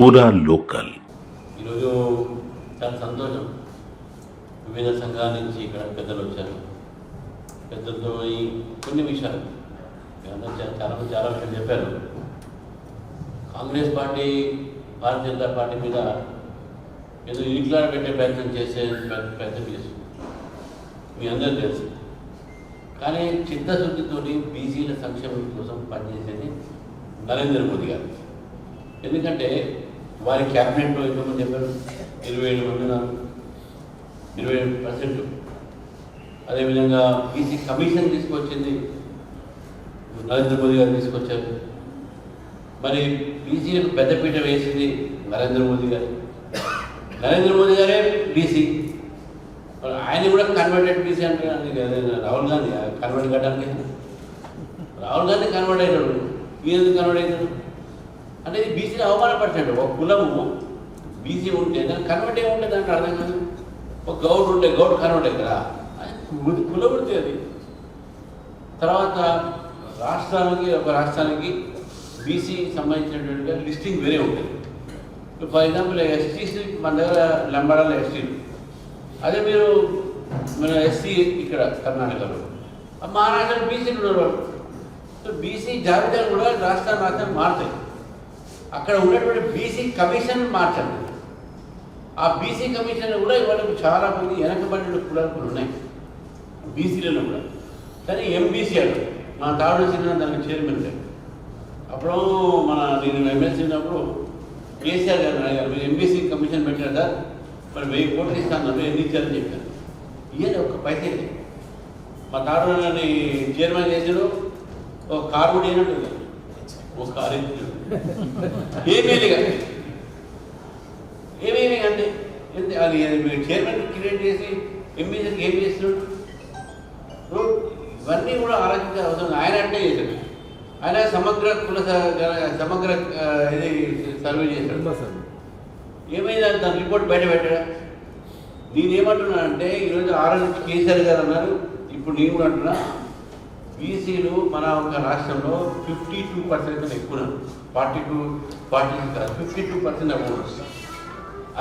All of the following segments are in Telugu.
పూరా లోకల్. ఈరోజు చాలా సంతోషం. వివిధ సంఘాల నుంచి ఇక్కడ పెద్దలు వచ్చారు. పెద్దలతో ఈ కొన్ని విషయాలు చాలా విషయాలు చెప్పారు. కాంగ్రెస్ పార్టీ భారతీయ జనతా పార్టీ మీద ఏదో ఇన్క్లార్ పెట్టే ప్రయత్నం చేస్తుంది మీ అందరూ తెలుసు. కానీ చిత్తశుద్ధితోటి బీసీల సంక్షేమం కోసం పనిచేసేది నరేంద్ర మోదీ గారు. ఎందుకంటే వారి క్యాబినెట్లో ఎంతమంది చెప్పారు? 27 మంది ఉన్నారు, 27%. అదేవిధంగా బీసీ కమిషన్ తీసుకొచ్చింది నరేంద్ర మోదీ గారు తీసుకొచ్చారు. మరి బీసీలకు పెద్దపీట వేసింది నరేంద్ర మోదీ గారు. నరేంద్ర మోదీ గారే బీసీ, ఆయన కూడా కన్వర్టెడ్ బీసీ అంటారు. రాహుల్ గాంధీ కన్వర్ట్ కావడానికి, రాహుల్ గాంధీ కన్వర్ట్ అయినాడు, ఈయన కన్వర్ట్ అయినాడు అంటే ఇది బీసీని అవమానపరిచాడు. ఒక కులము బీసీ ఉంటే దాన్ని కన్వర్ట్ ఏముంటే దానికి అర్థం కాదు. ఒక గౌడ్ ఉంటే గౌడ్ కన్వర్ట్ అవుతారా? కులవృత్తి అది. తర్వాత ఒక రాష్ట్రానికి బీసీ సంబంధించినటువంటి లిస్టింగ్ వేరే ఉంటుంది. ఫర్ ఎగ్జాంపుల్ ఎస్టీస్ మన దగ్గర లంబాడాల ఎస్టీలు, అదే మీరు మన ఎస్సీ ఇక్కడ కర్ణాటకలో, మహారాష్ట్రలో బీసీలు ఉన్నారు. సో బీసీ జాబితాలు కూడా రాష్ట్రాలు మారుతాయి. అక్కడ ఉన్నటువంటి బీసీ కమిషన్ మార్చండి. ఆ బీసీ కమిషన్ కూడా ఇవాళ చాలా మంది వెనకబడిన కులాలు ఉన్నాయి బీసీలలో కూడా. కానీ ఎంబీసీ అంటారు. మా తాడు సినిమా దానికి చైర్మన్ గారు అప్పుడు నేను ఎమ్మెల్సీ ఉన్నప్పుడు కేసీఆర్ గారు అడిగారు, మీరు ఎంబీసీ కమిషన్ పెట్టారు సార్, మరి 1000 కోట్లు ఇస్తాను, ఎన్ని ఇచ్చారని చెప్పారు. ఇయ్యని ఒక్క పైసే. మా తాడు చైర్మన్ చేసాడు, ఒక కారు కూడా ఏనంటుంది, ఒక కారు ఇచ్చాడు. ఏమేమి అంటే అది చైర్మన్ క్రియేట్ చేసి ఎంబీసీకి ఏం చేస్తున్నాడు? ఇవన్నీ కూడా ఆలోచించే అవసరం. ఆయన అంటే చేశాడు. ఆయన సమగ్ర ఇది సర్వే చేశాడు. ఏమైంది దాని రిపోర్ట్ బయట పెట్టాడా? నేను ఏమంటున్నానంటే ఈరోజు నుంచి కేసీఆర్ గారు అన్నారు, ఇప్పుడు నేను కూడా అంటున్నా, బీసీలు మన ఒక రాష్ట్రంలో 52% ఎక్కువ, 42% కాదు, 52% ఎక్కువ.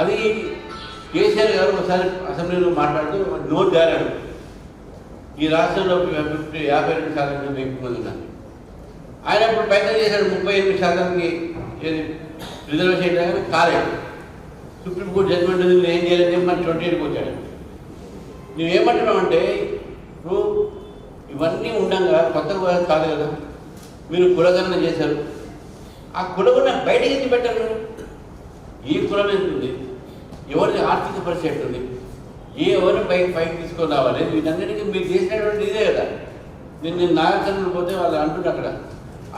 అది కేసీఆర్ గారు ఒకసారి అసెంబ్లీలో మాట్లాడుతూ నోట్ జారాడు, ఈ రాష్ట్రంలో 52% ఎక్కువ మంది ఉన్నారు. ఆయన ఇప్పుడు ప్రయత్నం చేశాడు 38%కి రిజర్వేషన్ కానీ కాలేదు. సుప్రీంకోర్టు జడ్జిమెంట్ ఉంది, ఏం చేయాలని చెప్పి మన 28కి వచ్చాడు. నువ్వేమంటున్నామంటే ఇప్పుడు ఇవన్నీ ఉండగా కొత్తగా కాదు కదా, మీరు కులగణన చేశారు. ఆ కులగణన బయటకి ఎందుకు పెట్టారు? ఏ కులం ఎంత ఉంది, ఎవరిది ఆర్థిక పరిస్థితి ఉంది, ఎవరిని పైకి తీసుకొని రావాలి, వీటన్నిటికీ మీరు చేసినటువంటి ఇదే కదా. నేను నాగకర్ణలు పోతే వాళ్ళు అంటుండే అక్కడ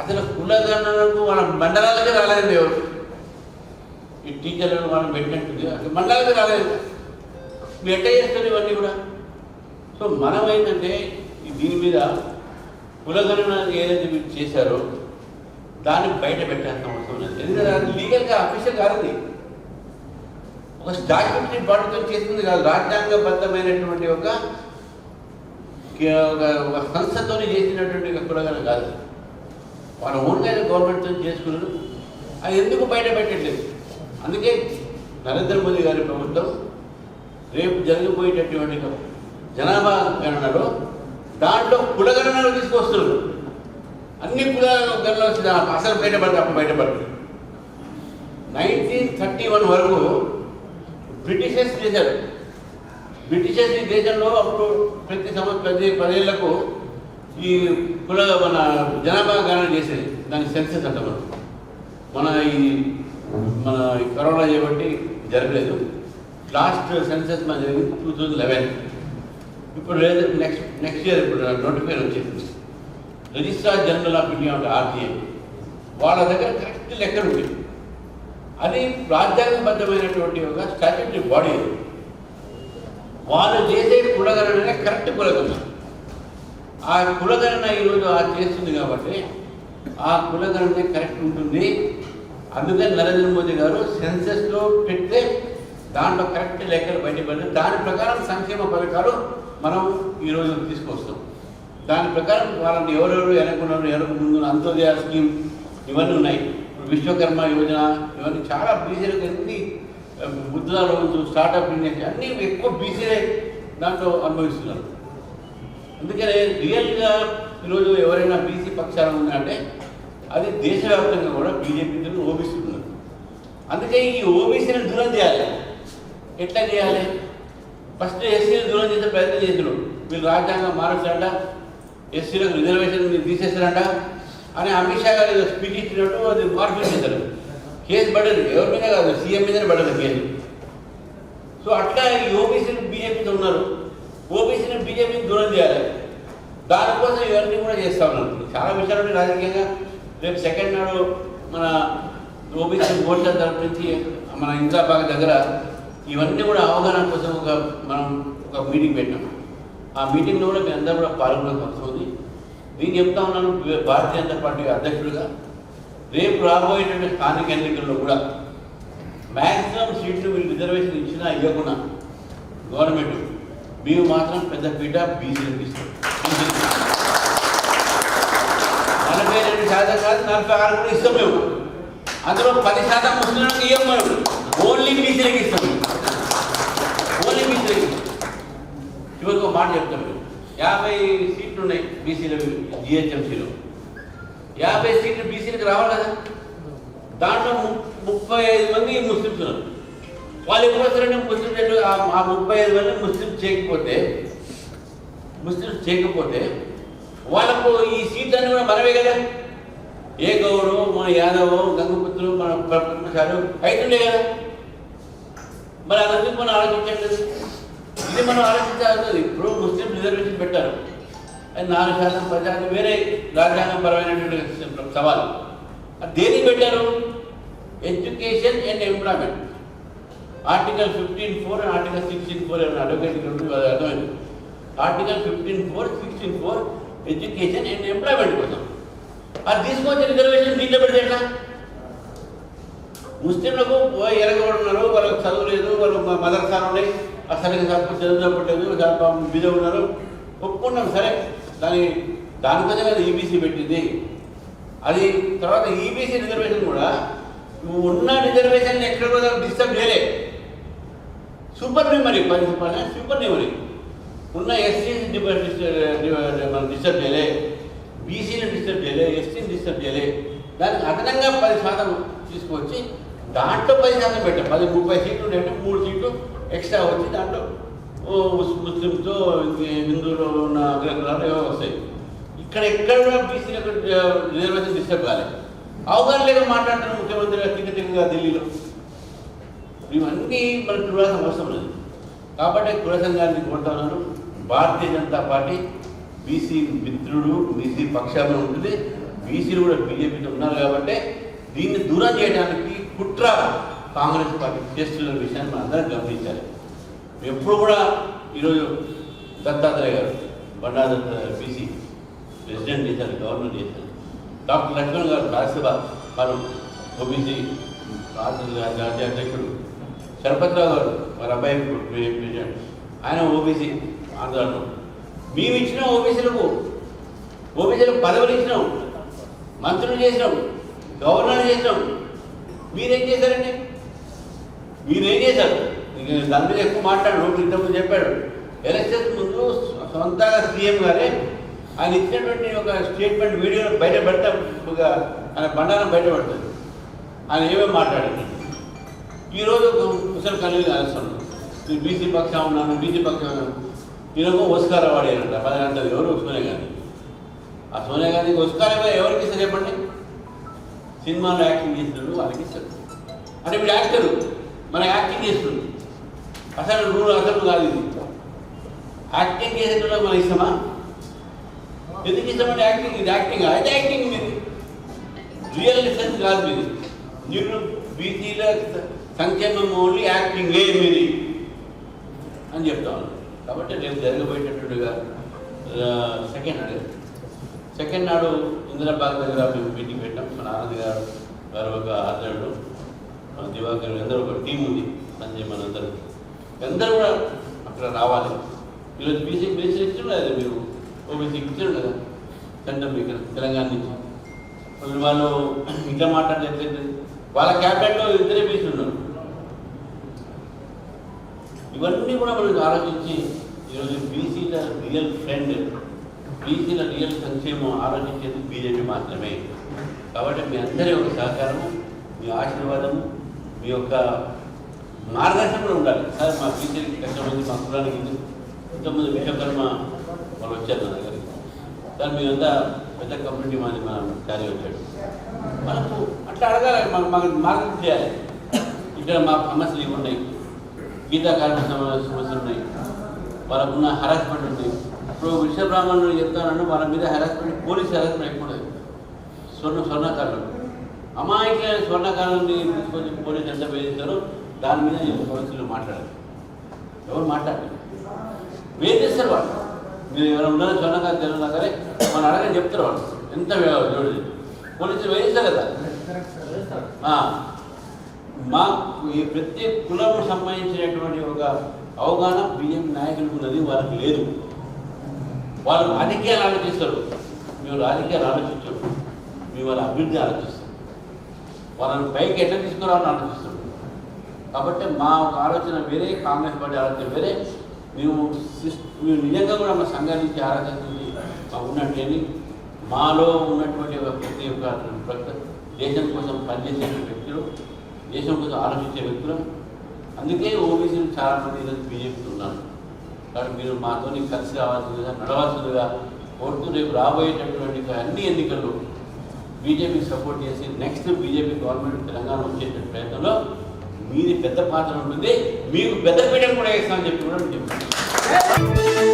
అసలు కులగణనకు వాళ్ళ మండలాలకే రాలేదండి. ఎవరు ఈ టీచర్లను మనం పెట్టినట్టుంది, అసలు మండలాలకే రాలేదు. మీరు ఎట్లా చేస్తారు ఇవన్నీ కూడా? సో మనం ఏంటంటే దీని మీద కులగణన ఏదైతే మీరు చేశారో దాన్ని బయట పెట్టాల్సిన అవసరం లేదు. ఎందుకంటే అది లీగల్గా అఫీషియల్ కాదు, ఒక స్టాట్యూటరీ బాడీతో చేస్తుంది కాదు, రాజ్యాంగబద్ధమైనటువంటి ఒక సంస్థతో చేసినటువంటి కులగణన కాదు. వాళ్ళ ఓన్గా గవర్నమెంట్తో చేసుకున్నారు. అది ఎందుకు బయట పెట్టట్లేదు? అందుకే నరేంద్ర మోదీ గారి ప్రభుత్వం రేపు జరగబోయేటటువంటి జనాభా గణనలో దాంట్లో కులగణనలు తీసుకొస్తున్నారు. అన్ని కులగణనలు వచ్చిన అసలు బయటపడతాయి, అప్పుడు బయటపడుతుంది. 1931 వరకు బ్రిటిషర్స్ చేశారు. బ్రిటిషర్స్ ఈ దేశంలో అప్పుడు ప్రతి సంవత్సరం 10 ఏళ్లకు ఈ మన జనాభా గణన చేసేది, దానికి సెన్సెస్ అంటాం. మన ఈ కరోనా చేయబట్టి జరగలేదు. లాస్ట్ సెన్సెస్ మన జరిగింది 2011. ఇప్పుడు లేదు, నెక్స్ట్ ఇయర్ ఇప్పుడు నోటిఫికేషన్ వచ్చేసింది. రిజిస్ట్రార్ జనరల్ ఆఫ్ ఇండియా అంటే RTI, వాళ్ళ దగ్గర కరెక్ట్ లెక్కలు ఉంటుంది. అది రాజ్యాంగబద్ధమైనటువంటి ఒక స్టాట్యూటరీ బాడీ. వాళ్ళు చేసే కులగణనే కరెక్ట్ కులగణన. ఆ కులగణన ఈరోజు చేస్తుంది కాబట్టి ఆ కులగణనే కరెక్ట్ ఉంటుంది. అందుకని నరేంద్ర మోదీ గారు సెన్సెస్లో పెడితే దాంట్లో కరెక్ట్ లెక్కలు బయటపడి దాని ప్రకారం సంక్షేమ పథకాలు మనం ఈరోజు తీసుకొస్తాం. దాని ప్రకారం వాళ్ళని ఎవరెవరు వెనకున్నారు, ఎవరికి ముందు అంత్యోదయ స్కీమ్ ఇవన్నీ ఉన్నాయి. విశ్వకర్మ యోజన ఇవన్నీ చాలా బీసీలకు ఎన్ని బుద్ధుల రోజు స్టార్టప్ ఇండియా అన్నీ ఎక్కువ బీసీలే దాంట్లో అనుభవిస్తున్నారు. అందుకనే రియల్గా ఈరోజు ఎవరైనా బీసీ పక్షాన ఉందంటే అది దేశవ్యాప్తంగా కూడా బీజేపీ ఓబీసీ ఉన్నారు. అందుకే ఈ ఓబీసీని దూరం చేయాలి. ఎట్లా చేయాలి? ఫస్ట్ ఎస్సీని దూరం చేసే ప్రయత్నం చేస్తున్నారు. వీళ్ళు రాజ్యాంగం మారుస్తారంట, ఎస్సీలకు రిజర్వేషన్ తీసేస్తారంట అని అమిత్ షా గారు స్పీచ్ ఇచ్చినట్టు అది మార్పు చేశారు. కేసు పడదు, ఎవరి మీద కాదు, సీఎం మీదనే పడదు కేసు. సో అట్లా ఈ ఓబీసీలు బీజేపీతో ఉన్నారు. ఓబీసీని బీజేపీని దూరం చేయాలి. దానికోసం ఇవన్నీ కూడా చేస్తూ ఉన్నారు. చాలా విషయాలు రాజకీయంగా రేపు సెకండ్ నాడు మన ఓబీసీ మోర్చా తరఫు నుంచి మన ఇంద్రాబాగ్ దగ్గర ఇవన్నీ కూడా అవగాహన కోసం మనం ఒక మీటింగ్ పెట్టాం. ఆ మీటింగ్లో కూడా మీ అందరూ కూడా పాల్గొనడం అవసరం ఉంది. నేను చెప్తా ఉన్నాను, భారతీయ జనతా పార్టీ అధ్యక్షుడిగా రేపు రాబోయేటువంటి స్థానిక ఎన్నికల్లో కూడా మ్యాక్సిమం సీట్లు వీళ్ళు రిజర్వేషన్ ఇచ్చినా ఇవ్వకుండా గవర్నమెంట్ మేము మాత్రం పెద్ద పీట బీసీలకు ఇస్తాం. 42% కాదు, 46 కూడా ఇస్తాం మేము. అందులో 10% ముస్లింలకు ఇవ్వం మేము, ఓన్లీ బీసీలకు ఇస్తాం. ఓన్లీ బీసీలకు చివరికి ఒక మాట చెప్తాం. 50 సీట్లు ఉన్నాయి బీసీలు, జిహెచ్ఎంసీలో 50 సీట్లు బీసీలకు రావాలి కదా. దాంట్లో 35 మంది ముస్లిమ్స్ ఉన్నారు. వాళ్ళు ఎప్పుడు వస్తారంటే ముస్లిం చెట్టు ఆ 35 మంది ముస్లిమ్స్ చేయకపోతే వాళ్ళకు ఈ సీట్లన్నీ కూడా మనమే కదా. ఏ గౌడు, మన యాదవ్, గంగపుత్రులు, మన ప్రపంచాలు అవుతుండే కదా. మరి అదందుకు మనం ఆలోచించట్లేదు. ఇది మనం ఆలోచించాల్సింది. ఇప్పుడు ముస్లిం రిజర్వేషన్ పెట్టారు, అది 4% ప్రజలు వేరే రాజ్యాంగపరమైనటువంటి సవాలు. అది దేనికి పెట్టారు? Education and employment. Article 15(4) and article 16(4) advocate అర్థమైంది. ఆర్టికల్ 15(4), 16(4) ఎడ్యుకేషన్ అండ్ ఎంప్లాయ్మెంట్ కోసం. అది తీసుకొచ్చి రిజర్వేషన్ దీంట్లో పెడితే ఎట్లా? ముస్లింలకు ఎరగబడున్నారు, వాళ్ళకి చదువు లేదు, వాళ్ళు మదర్సాలు ఉన్నాయి, అసలు చదువుపట్టలేదు, బిజ ఉన్నారు, ఒప్పుకున్నాం. సరే, దానికోసం కదా ఈబీసీ పెట్టింది. అది తర్వాత ఈబీసీ రిజర్వేషన్ కూడా ఉన్న రిజర్వేషన్ ఎక్కడ కూడా డిస్టర్బ్ చేయలే. సూపర్ న్యూమరీ 10% సూపర్ న్యూమరీ ఉన్న ఎస్సీని డిస్టర్బ్ చేయలే, బీసీని డిస్టర్బ్ చేయలే, ఎస్సీని డిస్టర్బ్ చేయలే. దానికి అదనంగా 10% తీసుకొచ్చి దాంట్లో 10% పెట్టాం. 30 సీట్లు ఉంటే 3 సీట్లు ఎక్స్ట్రా వచ్చి దాంట్లో ముస్లింతో హిందువులు ఉన్న అగ్రకులాలు ఏవో వస్తాయి. ఎక్కడ కూడా బీసీలకు రిజర్వేషన్ డిస్టర్బ్ కాలేదు. అవగాహన లేక మాట్లాడుతున్న ముఖ్యమంత్రి తిక్కగా ఢిల్లీలో. ఇవన్నీ మనకు చూడాల్సిన అవసరం లేదు. కాబట్టి కుల సంఘాన్ని కోరుతున్నాను. భారతీయ జనతా పార్టీ బీసీ మిత్రుడు, బీసీ పక్షాన ఉంటుంది. బీసీలు కూడా బీజేపీతో ఉన్నారు కాబట్టి దీన్ని దూరం చేయడానికి కుట్ర కాంగ్రెస్ పార్టీ చేస్తున్న విషయాన్ని మనం అందరం గమనించాలి. ఎప్పుడు కూడా ఈరోజు దత్తాత్రేయ గారు బండారు బీసీ ప్రెసిడెంట్ చేశారు, గవర్నర్ చేశారు. డాక్టర్ లక్ష్మణ్ గారు రాజ్యసభ మనం ఓబీసీ రాజ్య అధ్యక్షుడు. శరపతిరావు గారు వారి అబ్బాయి ప్రెసిడెంట్, ఆయన ఓబీసీ ఆంధ్రాలో. మేము ఇచ్చినాం ఓబీసీలకు పదవులు ఇచ్చినాం, మంత్రులు చేసినాం, గవర్నర్ చేసినాం. మీరేం చేశారండి? మీరేం చేశారు? దాని మీద ఎక్కువ మాట్లాడు. ఇంతకుముందు చెప్పాడు, ఎలక్షన్స్ ముందు సొంతగా సీఎం గారే ఆయన ఇచ్చినటువంటి ఒక స్టేట్మెంట్ వీడియో బయట పెడతాం, ఆయన బండారం బయటపడుతుంది. ఆయన ఏమేమి మాట్లాడింది. ఈరోజు ముసలి కళ్ళు కాల్స్తున్నాను, నేను బీసీ పక్షం ఉన్నాను, బీసీ పక్షం ఉన్నాను. ఈరోజు ఓస్కార్ అవార్డు అయ్యారంట 10 గంటలు. ఎవరు? సోనియా గాంధీ. ఆ సోనియా గాంధీకి ఓస్కార్ ఎవరికి ఇస్తారు చెప్పండి? సినిమాలో యాక్టింగ్ చేస్తున్నాడు వాళ్ళకి ఇస్తారు. అంటే వీడు యాక్టరు, మన యాక్టింగ్ చేస్తున్నాడు. అసలు రూల్ అసలు కాదు ఇది. యాక్టింగ్ చేసేటప్పుడు మన ఇష్టమా? ఎందుకు ఇష్టమంటే యాక్టింగ్, ఇది యాక్టింగ్ అయితే యాక్టింగ్ మీది, రియల్ డిఫరెన్స్ కాదు మీది. మీరు బీసీల సంక్షేమం ఓన్లీ యాక్టింగే మీది అని చెప్తాను. కాబట్టి రేపు జరగబోయేటట్టుగా సెకండ్ నాడు ఇందిరాబాగ్ దగ్గర మేము మీటింగ్ పెట్టాం. మన ఆనంద్ గారు ఒక ఆధ్వర్యంలో, దివాకర్ అందరూ ఒక టీం ఉంది, సంజయ్ మనందరూ కూడా అక్కడ రావాలి. ఈరోజు బీసీ ఇచ్చిన లేదా మీరు ఓబీసీకి ఇచ్చారు కదా సెంటర్ ఇక్కడ తెలంగాణ నుంచి. వాళ్ళు ఇట్లా మాట్లాడితే వాళ్ళ క్యాబినెట్లో ఇద్దరే బీసీలు ఉన్నారు. ఇవన్నీ కూడా మనం ఆలోచించి ఈరోజు బీసీల రియల్ ఫ్రెండ్, బీసీల రియల్ సంక్షేమం ఆలోచించేది బీజేపీ మాత్రమే. కాబట్టి మీ అందరి యొక్క సహకారము, మీ ఆశీర్వాదము, మీ యొక్క మార్గదర్శనం కూడా ఉండాలి. సార్ మా బీసీలకి కష్టమంది, మా కులానికి ఇంతమంది విశ్వకర్మ వాళ్ళు వచ్చారు నా దగ్గరికి. సార్ మీరంతా పెద్ద కమ్యూనిటీ మాది మన కార్య వచ్చాడు, మనకు అట్లా అడగాలి, మాకు మార్గం చేయాలి. ఇక్కడ మా సమస్యలు ఇవి ఉన్నాయి, గీతా కార్మిక సమస్యలు ఉన్నాయి, వాళ్ళకున్న హెరాస్మెంట్ ఉంది. ఇప్పుడు విశ్వబ్రాహ్మణులు చెప్తానన్ను వాళ్ళ మీద హెరాస్మెంట్, పోలీస్ హెరాస్మెంట్ ఎక్కువ. స్వర్ణకారులు అమాయకులైన స్వర్ణకారులని తీసుకొచ్చి పోలీసు ఎంత వేధిస్తారో దాని మీద పోలీసులు మాట్లాడారు. ఎవరు మాట్లాడారు? వేధిస్తారు వాళ్ళు. మీరు ఎవరైనా ఉన్నారో స్వర్ణకారు తెలుగున్నా కానీ మనం అడగని చెప్తారు వాళ్ళు ఎంత పోలీసులు వేధిస్తారు కదా. మా ఈ ప్రతి కులం సంబంధించినటువంటి ఒక అవగాహన బీజేపీ నాయకులకు ఉన్నది, వాళ్ళకి లేదు. వాళ్ళు రాజకీయాలు ఆలోచిస్తారు, మేము రాజకీయాలు ఆలోచించాం, మేము వాళ్ళ అభివృద్ధి ఆలోచిస్తాం, వాళ్ళని పైకి ఎట్లా తీసుకురావాలని ఆలోచిస్తాం. కాబట్టి మా ఒక ఆలోచన వేరే, కాంగ్రెస్ పార్టీ ఆలోచన వేరే. మేము నిజంగా కూడా మా సంఘానికి ఆలోచించింది మాకు ఉన్నట్టు మాలో ఉన్నటువంటి ఒక ప్రతి ఒక్క దేశం కోసం పనిచేసే వ్యక్తులు, దేశం కోసం ఆలోచించే వ్యక్తులు. అందుకే ఓబీసీలు చాలామంది ఈరోజు బీజేపీకి ఉన్నారు. కాబట్టి మీరు మాతో కలిసి రావాల్సిందిగా, నడవాల్సిందిగా కోరుతూ రేపు రాబోయేటటువంటి అన్ని ఎన్నికల్లో బీజేపీకి సపోర్ట్ చేసి నెక్స్ట్ బీజేపీ గవర్నమెంట్ తెలంగాణ వచ్చేటువంటి ప్రయత్నంలో మీది పెద్ద పాత్ర ఉంటుంది. మీకు పెద్ద పీఠం కూడా వేస్తామని చెప్పి కూడా చెప్తున్నాను.